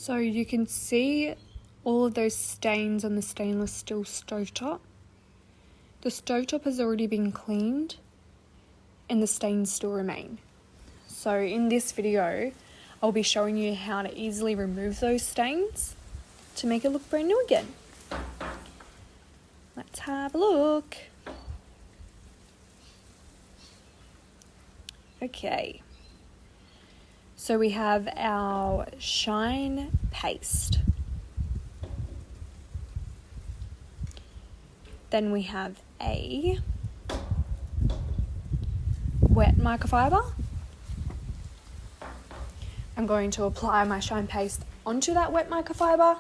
So you can see all of those stains on the stainless steel stovetop. The stovetop has already been cleaned and the stains still remain. So in this video, I'll be showing you how to easily remove those stains to make it look brand new again. Let's have a look. Okay. So we have our Shyn paste. Then we have a wet microfiber. I'm going to apply my Shyn paste onto that wet microfiber.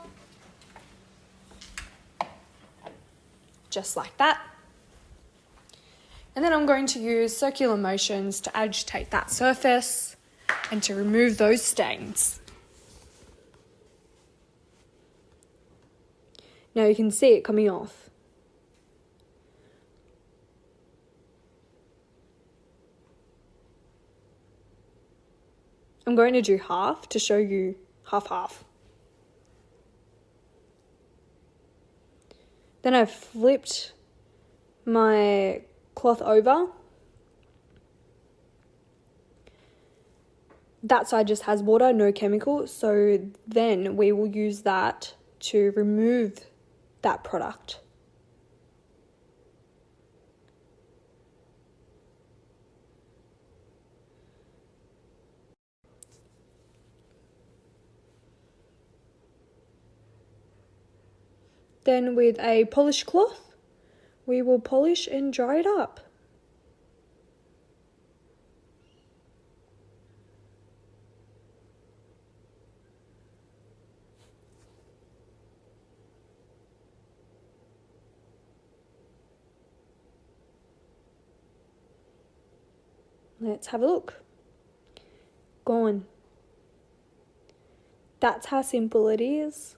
Just like that. And then I'm going to use circular motions to agitate that surface and to remove those stains. Now you can see it coming off. I'm going to do half to show you half. Then I've flipped my cloth over. That side just has water, no chemical, so then we will use that to remove that product. Then with a polish cloth, we will polish and dry it up. Let's have a look. Gone. That's how simple it is.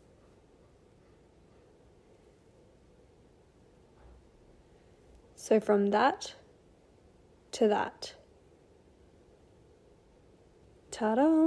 So from that to that. Ta-da!